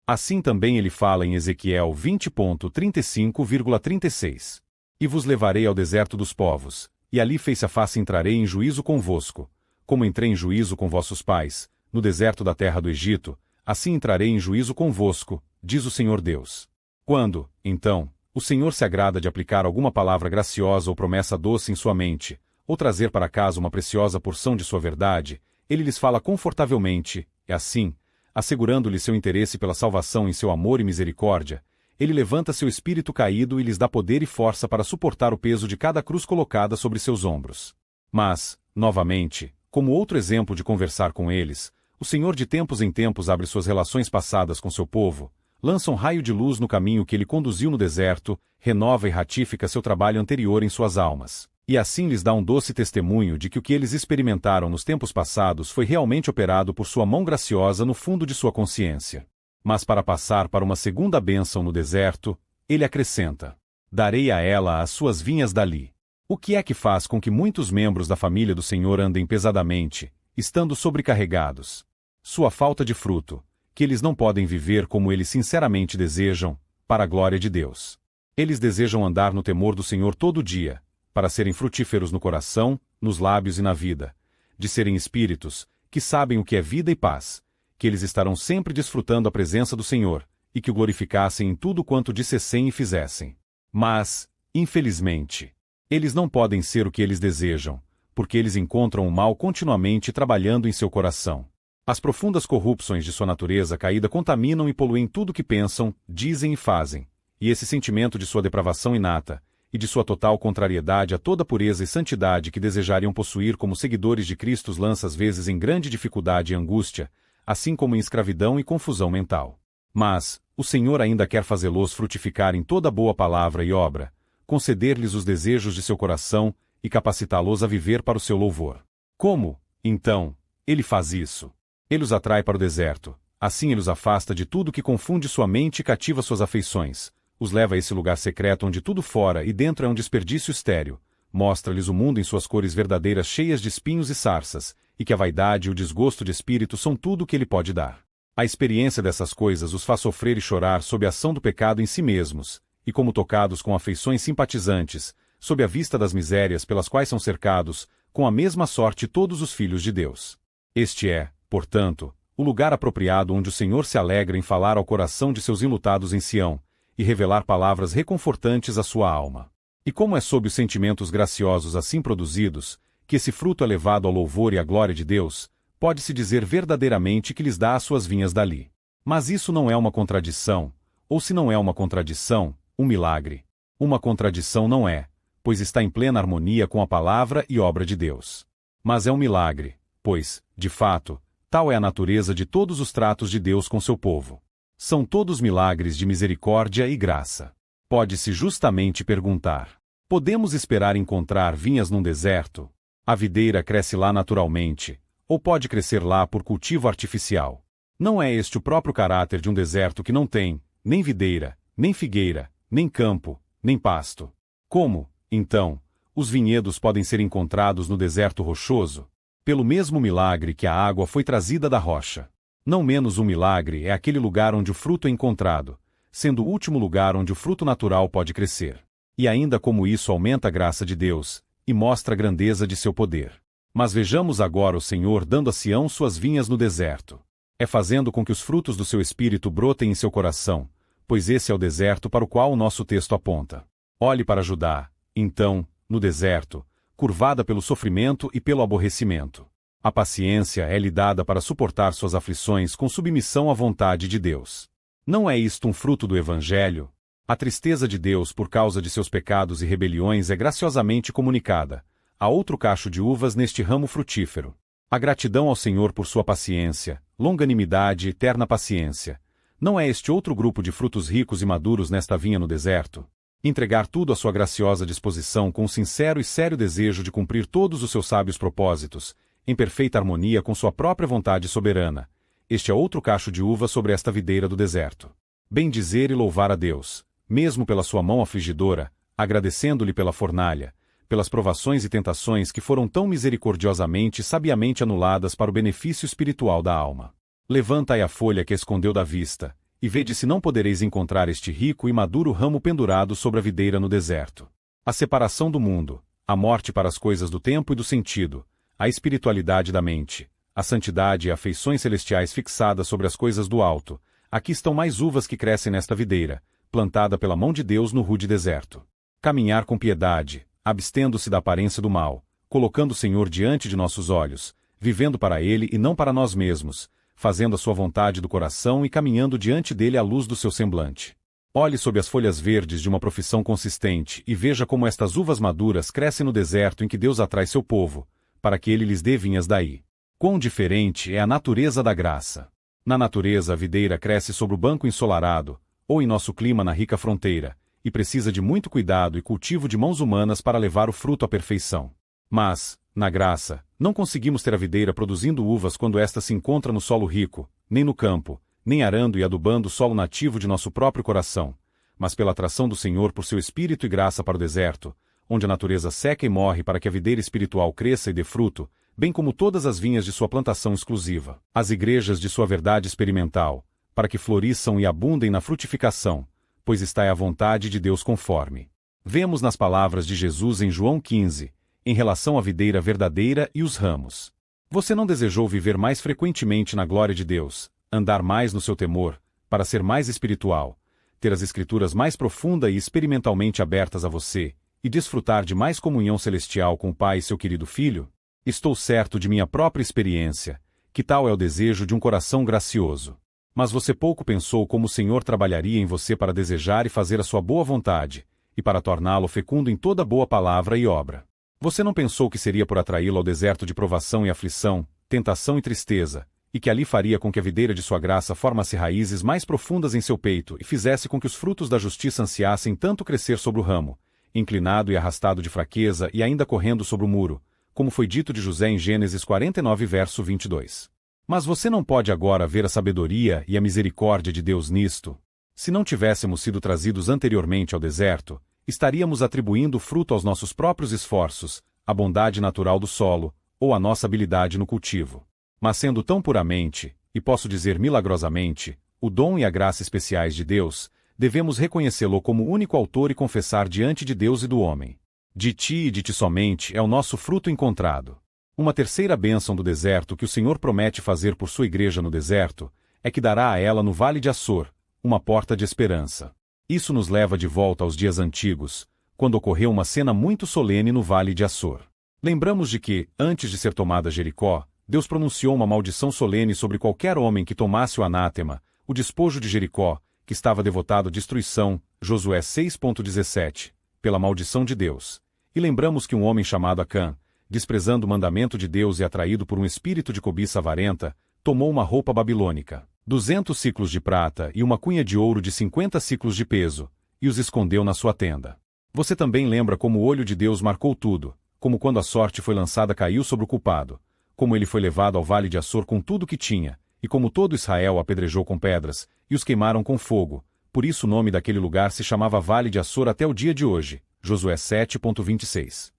Assim também ele fala em Ezequiel 20.35,36. E vos levarei ao deserto dos povos, e ali face a face entrarei em juízo convosco, como entrei em juízo com vossos pais, no deserto da terra do Egito, assim entrarei em juízo convosco, diz o Senhor Deus. Quando, então, o Senhor se agrada de aplicar alguma palavra graciosa ou promessa doce em sua mente, ou trazer para casa uma preciosa porção de sua verdade, ele lhes fala confortavelmente, e assim, assegurando-lhes seu interesse pela salvação em seu amor e misericórdia, ele levanta seu espírito caído e lhes dá poder e força para suportar o peso de cada cruz colocada sobre seus ombros. Mas, novamente, como outro exemplo de conversar com eles, o Senhor de tempos em tempos abre suas relações passadas com seu povo, lança um raio de luz no caminho que ele conduziu no deserto, renova e ratifica seu trabalho anterior em suas almas, e assim lhes dá um doce testemunho de que o que eles experimentaram nos tempos passados foi realmente operado por sua mão graciosa no fundo de sua consciência. Mas para passar para uma segunda bênção no deserto, ele acrescenta: darei a ela as suas vinhas dali. O que é que faz com que muitos membros da família do Senhor andem pesadamente, estando sobrecarregados? Sua falta de fruto, que eles não podem viver como eles sinceramente desejam, para a glória de Deus. Eles desejam andar no temor do Senhor todo dia, para serem frutíferos no coração, nos lábios e na vida, de serem espíritos, que sabem o que é vida e paz, que eles estarão sempre desfrutando a presença do Senhor, e que o glorificassem em tudo quanto dissessem e fizessem. Mas, infelizmente, eles não podem ser o que eles desejam, porque eles encontram o mal continuamente trabalhando em seu coração. As profundas corrupções de sua natureza caída contaminam e poluem tudo o que pensam, dizem e fazem, e esse sentimento de sua depravação inata, e de sua total contrariedade a toda pureza e santidade que desejariam possuir como seguidores de Cristo os lança às vezes em grande dificuldade e angústia, assim como em escravidão e confusão mental. Mas, o Senhor ainda quer fazê-los frutificar em toda boa palavra e obra, conceder-lhes os desejos de seu coração e capacitá-los a viver para o seu louvor. Como, então, ele faz isso? Ele os atrai para o deserto, assim ele os afasta de tudo que confunde sua mente e cativa suas afeições, os leva a esse lugar secreto onde tudo fora e dentro é um desperdício estéril, mostra-lhes o mundo em suas cores verdadeiras cheias de espinhos e sarças, e que a vaidade e o desgosto de espírito são tudo o que ele pode dar. A experiência dessas coisas os faz sofrer e chorar sob a ação do pecado em si mesmos, e como tocados com afeições simpatizantes, sob a vista das misérias pelas quais são cercados, com a mesma sorte todos os filhos de Deus. Este é, portanto, o lugar apropriado onde o Senhor se alegra em falar ao coração de seus enlutados em Sião, e revelar palavras reconfortantes à sua alma. E como é sob os sentimentos graciosos assim produzidos, que esse fruto é levado ao louvor e à glória de Deus, pode-se dizer verdadeiramente que lhes dá as suas vinhas dali. Mas isso não é uma contradição, ou se não é uma contradição, um milagre. Uma contradição não é, pois está em plena harmonia com a palavra e obra de Deus. Mas é um milagre, pois, de fato, tal é a natureza de todos os tratos de Deus com seu povo. São todos milagres de misericórdia e graça. Pode-se justamente perguntar: podemos esperar encontrar vinhas num deserto? A videira cresce lá naturalmente, ou pode crescer lá por cultivo artificial? Não é este o próprio caráter de um deserto que não tem, nem videira, nem figueira, nem campo, nem pasto? Como, então, os vinhedos podem ser encontrados no deserto rochoso? Pelo mesmo milagre que a água foi trazida da rocha. Não menos um milagre é aquele lugar onde o fruto é encontrado, sendo o último lugar onde o fruto natural pode crescer. E ainda como isso aumenta a graça de Deus, e mostra a grandeza de seu poder. Mas vejamos agora o Senhor dando a Sião suas vinhas no deserto. É fazendo com que os frutos do seu espírito brotem em seu coração, pois esse é o deserto para o qual o nosso texto aponta. Olhe para Judá, então, no deserto, curvada pelo sofrimento e pelo aborrecimento. A paciência é lhe dada para suportar suas aflições com submissão à vontade de Deus. Não é isto um fruto do Evangelho? A tristeza de Deus por causa de seus pecados e rebeliões é graciosamente comunicada. Há outro cacho de uvas neste ramo frutífero. A gratidão ao Senhor por sua paciência, longanimidade e eterna paciência. Não é este outro grupo de frutos ricos e maduros nesta vinha no deserto? Entregar tudo à sua graciosa disposição com um sincero e sério desejo de cumprir todos os seus sábios propósitos, em perfeita harmonia com sua própria vontade soberana. Este é outro cacho de uva sobre esta videira do deserto. Bendizer e louvar a Deus, mesmo pela sua mão afligidora, agradecendo-lhe pela fornalha, pelas provações e tentações que foram tão misericordiosamente e sabiamente anuladas para o benefício espiritual da alma. Levantai a folha que escondeu da vista, e vede se não podereis encontrar este rico e maduro ramo pendurado sobre a videira no deserto. A separação do mundo, a morte para as coisas do tempo e do sentido, a espiritualidade da mente, a santidade e afeições celestiais fixadas sobre as coisas do alto. Aqui estão mais uvas que crescem nesta videira, plantada pela mão de Deus no rude deserto. Caminhar com piedade, abstendo-se da aparência do mal, colocando o Senhor diante de nossos olhos, vivendo para Ele e não para nós mesmos, fazendo a sua vontade do coração e caminhando diante dele à luz do seu semblante. Olhe sob as folhas verdes de uma profissão consistente e veja como estas uvas maduras crescem no deserto em que Deus atrai seu povo, para que ele lhes dê vinhas daí. Quão diferente é a natureza da graça! Na natureza a videira cresce sobre o banco ensolarado, ou em nosso clima na rica fronteira, e precisa de muito cuidado e cultivo de mãos humanas para levar o fruto à perfeição. Mas, na graça, não conseguimos ter a videira produzindo uvas quando esta se encontra no solo rico, nem no campo, nem arando e adubando o solo nativo de nosso próprio coração, mas pela atração do Senhor por seu espírito e graça para o deserto, onde a natureza seca e morre para que a videira espiritual cresça e dê fruto, bem como todas as vinhas de sua plantação exclusiva, as igrejas de sua verdade experimental, para que floresçam e abundem na frutificação, pois está é a vontade de Deus conforme. Vemos nas palavras de Jesus em João 15, em relação à videira verdadeira e os ramos. Você não desejou viver mais frequentemente na glória de Deus, andar mais no seu temor, para ser mais espiritual, ter as Escrituras mais profunda e experimentalmente abertas a você, e desfrutar de mais comunhão celestial com o Pai e seu querido Filho? Estou certo de minha própria experiência, que tal é o desejo de um coração gracioso. Mas você pouco pensou como o Senhor trabalharia em você para desejar e fazer a sua boa vontade, e para torná-lo fecundo em toda boa palavra e obra. Você não pensou que seria por atraí-lo ao deserto de provação e aflição, tentação e tristeza, e que ali faria com que a videira de sua graça formasse raízes mais profundas em seu peito e fizesse com que os frutos da justiça ansiassem tanto crescer sobre o ramo, inclinado e arrastado de fraqueza e ainda correndo sobre o muro, como foi dito de José em Gênesis 49 verso 22. Mas você não pode agora ver a sabedoria e a misericórdia de Deus nisto? Se não tivéssemos sido trazidos anteriormente ao deserto, estaríamos atribuindo fruto aos nossos próprios esforços, à bondade natural do solo, ou à nossa habilidade no cultivo. Mas sendo tão puramente, e posso dizer milagrosamente, o dom e a graça especiais de Deus, devemos reconhecê-lo como único autor e confessar diante de Deus e do homem: de ti e de ti somente é o nosso fruto encontrado. Uma terceira bênção do deserto que o Senhor promete fazer por sua igreja no deserto é que dará a ela no vale de Açor uma porta de esperança. Isso nos leva de volta aos dias antigos, quando ocorreu uma cena muito solene no vale de Açor. Lembramos de que, antes de ser tomada Jericó, Deus pronunciou uma maldição solene sobre qualquer homem que tomasse o anátema, o despojo de Jericó, que estava devotado à destruição, Josué 6,17, pela maldição de Deus. E lembramos que um homem chamado Acã, desprezando o mandamento de Deus e atraído por um espírito de cobiça avarenta, tomou uma roupa babilônica, 200 siclos de prata e uma cunha de ouro de 50 siclos de peso, e os escondeu na sua tenda. Você também lembra como o olho de Deus marcou tudo, como quando a sorte foi lançada caiu sobre o culpado, como ele foi levado ao vale de Açor com tudo o que tinha, e como todo Israel apedrejou com pedras, e os queimaram com fogo. Por isso o nome daquele lugar se chamava Vale de Açor até o dia de hoje, Josué 7,26.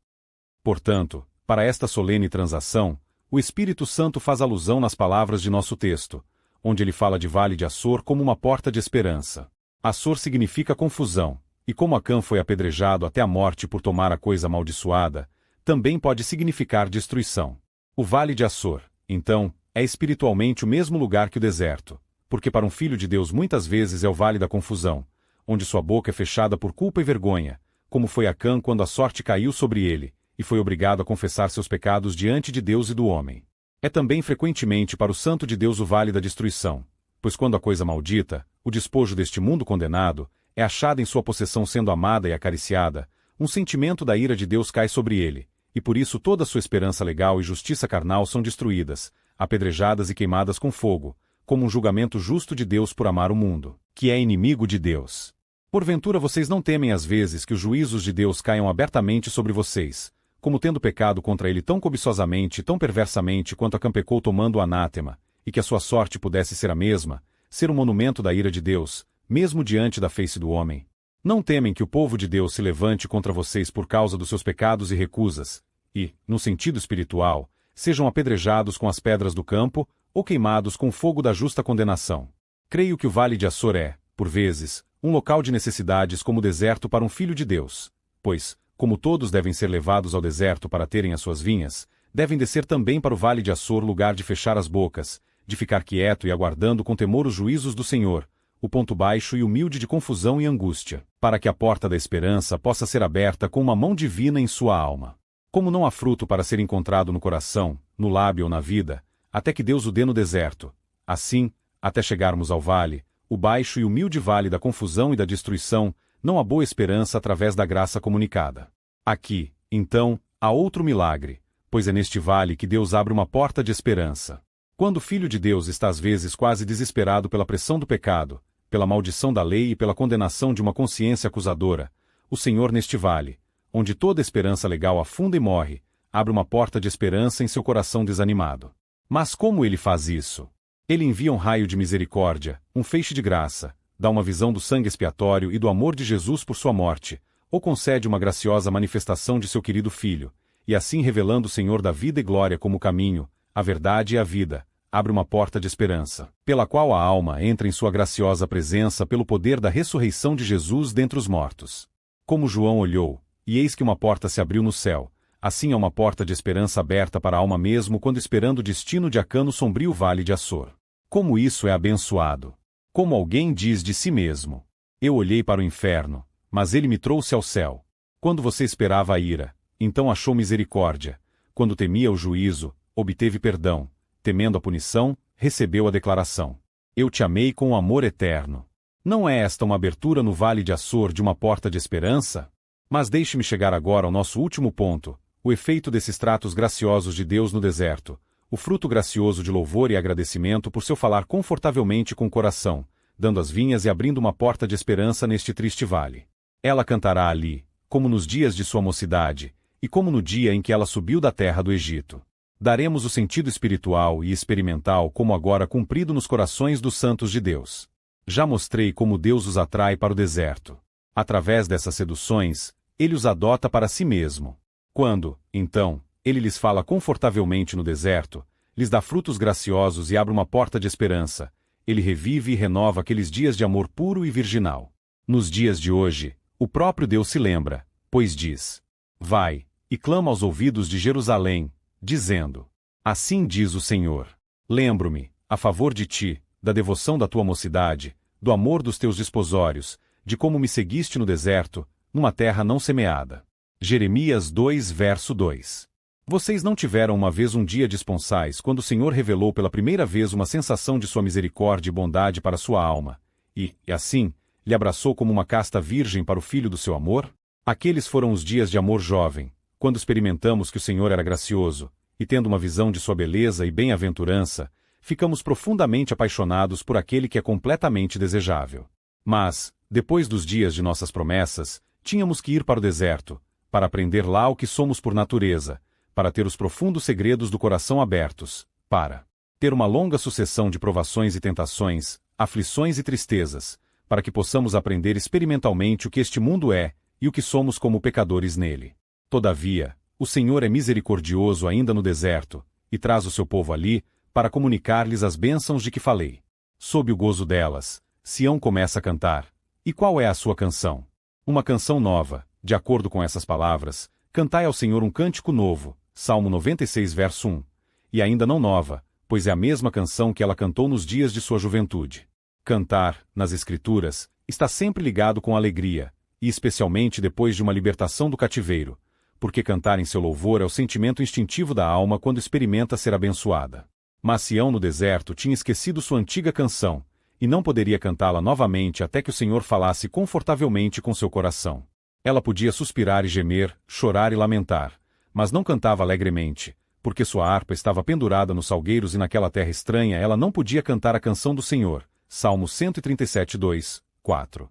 Portanto, para esta solene transação, o Espírito Santo faz alusão nas palavras de nosso texto, onde ele fala de Vale de Açor como uma porta de esperança. Açor significa confusão, e como Acã foi apedrejado até a morte por tomar a coisa amaldiçoada, também pode significar destruição. O Vale de Açor, então, é espiritualmente o mesmo lugar que o deserto, porque para um filho de Deus muitas vezes é o vale da confusão, onde sua boca é fechada por culpa e vergonha, como foi Acã quando a sorte caiu sobre ele, e foi obrigado a confessar seus pecados diante de Deus e do homem. É também frequentemente para o santo de Deus o vale da destruição, pois quando a coisa maldita, o despojo deste mundo condenado, é achada em sua possessão sendo amada e acariciada, um sentimento da ira de Deus cai sobre ele, e por isso toda sua esperança legal e justiça carnal são destruídas, apedrejadas e queimadas com fogo, como um julgamento justo de Deus por amar o mundo, que é inimigo de Deus. Porventura vocês não temem às vezes que os juízos de Deus caiam abertamente sobre vocês, como tendo pecado contra ele tão cobiçosamente e tão perversamente quanto Acã pecou tomando o anátema, e que a sua sorte pudesse ser a mesma, ser um monumento da ira de Deus, mesmo diante da face do homem? Não temem que o povo de Deus se levante contra vocês por causa dos seus pecados e recusas, e, no sentido espiritual, sejam apedrejados com as pedras do campo, ou queimados com o fogo da justa condenação. Creio que o Vale de Açor é, por vezes, um local de necessidades como o deserto para um filho de Deus, pois, como todos devem ser levados ao deserto para terem as suas vinhas, devem descer também para o Vale de Açor lugar de fechar as bocas, de ficar quieto e aguardando com temor os juízos do Senhor, o ponto baixo e humilde de confusão e angústia, para que a porta da esperança possa ser aberta com uma mão divina em sua alma. Como não há fruto para ser encontrado no coração, no lábio ou na vida, até que Deus o dê no deserto, assim, até chegarmos ao vale, o baixo e humilde vale da confusão e da destruição, não há boa esperança através da graça comunicada. Aqui, então, há outro milagre, pois é neste vale que Deus abre uma porta de esperança. Quando o Filho de Deus está às vezes quase desesperado pela pressão do pecado, pela maldição da lei e pela condenação de uma consciência acusadora, o Senhor neste vale, onde toda esperança legal afunda e morre, abre uma porta de esperança em seu coração desanimado. Mas como ele faz isso? Ele envia um raio de misericórdia, um feixe de graça, dá uma visão do sangue expiatório e do amor de Jesus por sua morte, ou concede uma graciosa manifestação de seu querido Filho, e assim revelando o Senhor da vida e glória como o caminho, a verdade e a vida, abre uma porta de esperança, pela qual a alma entra em sua graciosa presença pelo poder da ressurreição de Jesus dentre os mortos. Como João olhou, e eis que uma porta se abriu no céu, assim é uma porta de esperança aberta para a alma mesmo quando esperando o destino de Acã no sombrio vale de Açor. Como isso é abençoado! Como alguém diz de si mesmo: eu olhei para o inferno, mas ele me trouxe ao céu. Quando você esperava a ira, então achou misericórdia. Quando temia o juízo, obteve perdão. Temendo a punição, recebeu a declaração: eu te amei com um amor eterno. Não é esta uma abertura no vale de Açor de uma porta de esperança? Mas deixe-me chegar agora ao nosso último ponto, o efeito desses tratos graciosos de Deus no deserto, o fruto gracioso de louvor e agradecimento por seu falar confortavelmente com o coração, dando as vinhas e abrindo uma porta de esperança neste triste vale. Ela cantará ali, como nos dias de sua mocidade, e como no dia em que ela subiu da terra do Egito. Daremos o sentido espiritual e experimental como agora cumprido nos corações dos santos de Deus. Já mostrei como Deus os atrai para o deserto. Através dessas seduções, ele os adota para si mesmo. Quando, então, ele lhes fala confortavelmente no deserto, lhes dá frutos graciosos e abre uma porta de esperança, ele revive e renova aqueles dias de amor puro e virginal. Nos dias de hoje, o próprio Deus se lembra, pois diz: Vai, e clama aos ouvidos de Jerusalém, dizendo: Assim diz o Senhor. Lembro-me, a favor de ti, da devoção da tua mocidade, do amor dos teus desposórios, de como me seguiste no deserto, numa terra não semeada. Jeremias 2 verso 2. Vocês não tiveram uma vez um dia desponsais quando o Senhor revelou pela primeira vez uma sensação de sua misericórdia e bondade para sua alma, e assim, lhe abraçou como uma casta virgem para o filho do seu amor? Aqueles foram os dias de amor jovem, quando experimentamos que o Senhor era gracioso, e tendo uma visão de sua beleza e bem-aventurança, ficamos profundamente apaixonados por aquele que é completamente desejável. Mas, depois dos dias de nossas promessas, tínhamos que ir para o deserto, para aprender lá o que somos por natureza, para ter os profundos segredos do coração abertos, para ter uma longa sucessão de provações e tentações, aflições e tristezas, para que possamos aprender experimentalmente o que este mundo é e o que somos como pecadores nele. Todavia, o Senhor é misericordioso ainda no deserto, e traz o seu povo ali, para comunicar-lhes as bênçãos de que falei. Sob o gozo delas, Sião começa a cantar. E qual é a sua canção? Uma canção nova, de acordo com essas palavras: cantai ao Senhor um cântico novo, Salmo 96 verso 1. E ainda não nova, pois é a mesma canção que ela cantou nos dias de sua juventude. Cantar, nas Escrituras, está sempre ligado com alegria, e especialmente depois de uma libertação do cativeiro, porque cantar em seu louvor é o sentimento instintivo da alma quando experimenta ser abençoada. Mas Sião no deserto tinha esquecido sua antiga canção, e não poderia cantá-la novamente até que o Senhor falasse confortavelmente com seu coração. Ela podia suspirar e gemer, chorar e lamentar, mas não cantava alegremente, porque sua harpa estava pendurada nos salgueiros e naquela terra estranha ela não podia cantar a canção do Senhor. Salmo 137, 2, 4.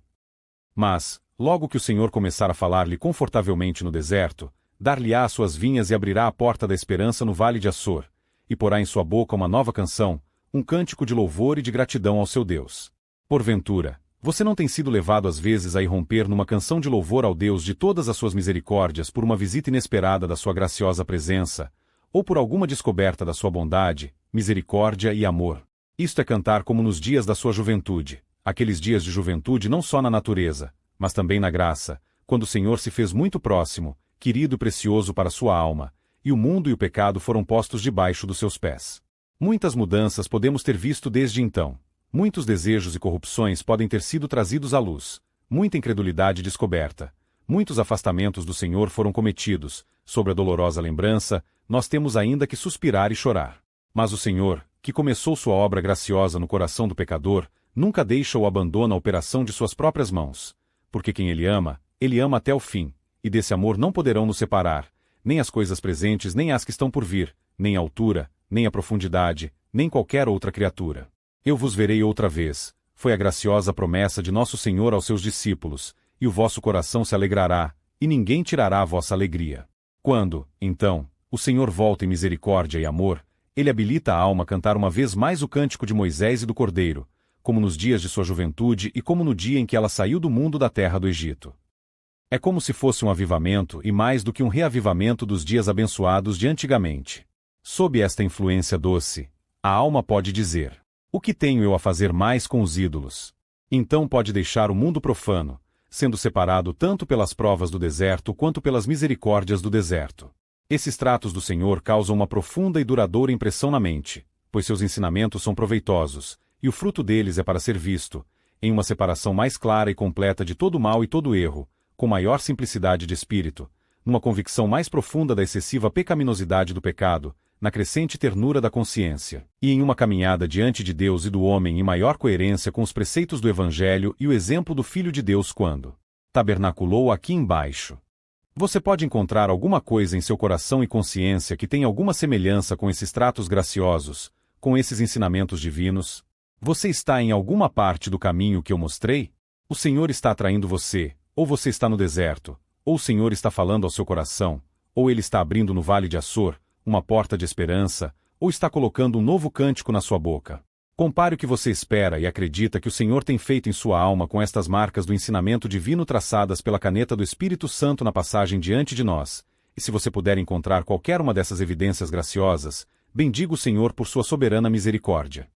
Mas, logo que o Senhor começar a falar-lhe confortavelmente no deserto, dar-lhe-á as suas vinhas e abrirá a porta da esperança no vale de Açor, e porá em sua boca uma nova canção, um cântico de louvor e de gratidão ao seu Deus. Porventura, você não tem sido levado às vezes a irromper numa canção de louvor ao Deus de todas as suas misericórdias por uma visita inesperada da sua graciosa presença, ou por alguma descoberta da sua bondade, misericórdia e amor? Isto é cantar como nos dias da sua juventude, aqueles dias de juventude não só na natureza, mas também na graça, quando o Senhor se fez muito próximo, querido e precioso para sua alma, e o mundo e o pecado foram postos debaixo dos seus pés. Muitas mudanças podemos ter visto desde então. Muitos desejos e corrupções podem ter sido trazidos à luz, muita incredulidade descoberta, muitos afastamentos do Senhor foram cometidos. Sobre a dolorosa lembrança, nós temos ainda que suspirar e chorar. Mas o Senhor, que começou sua obra graciosa no coração do pecador, nunca deixa ou abandona a operação de suas próprias mãos. Porque quem ele ama até o fim, e desse amor não poderão nos separar, nem as coisas presentes nem as que estão por vir, nem a altura, nem a profundidade, nem qualquer outra criatura. Eu vos verei outra vez, foi a graciosa promessa de nosso Senhor aos seus discípulos, e o vosso coração se alegrará, e ninguém tirará a vossa alegria. Quando, então, o Senhor volta em misericórdia e amor, ele habilita a alma a cantar uma vez mais o cântico de Moisés e do Cordeiro, como nos dias de sua juventude e como no dia em que ela saiu do mundo da terra do Egito. É como se fosse um avivamento e mais do que um reavivamento dos dias abençoados de antigamente. Sob esta influência doce, a alma pode dizer: o que tenho eu a fazer mais com os ídolos? Então pode deixar o mundo profano, sendo separado tanto pelas provas do deserto quanto pelas misericórdias do deserto. Esses tratos do Senhor causam uma profunda e duradoura impressão na mente, pois seus ensinamentos são proveitosos, e o fruto deles é para ser visto, em uma separação mais clara e completa de todo mal e todo erro, com maior simplicidade de espírito, numa convicção mais profunda da excessiva pecaminosidade do pecado, na crescente ternura da consciência, e em uma caminhada diante de Deus e do homem em maior coerência com os preceitos do Evangelho e o exemplo do Filho de Deus quando tabernaculou aqui embaixo. Você pode encontrar alguma coisa em seu coração e consciência que tenha alguma semelhança com esses tratos graciosos, com esses ensinamentos divinos? Você está em alguma parte do caminho que eu mostrei? O Senhor está atraindo você, ou você está no deserto, ou o Senhor está falando ao seu coração, ou Ele está abrindo no vale de Açor uma porta de esperança, ou está colocando um novo cântico na sua boca. Compare o que você espera e acredita que o Senhor tem feito em sua alma com estas marcas do ensinamento divino traçadas pela caneta do Espírito Santo na passagem diante de nós, e se você puder encontrar qualquer uma dessas evidências graciosas, bendiga o Senhor por sua soberana misericórdia.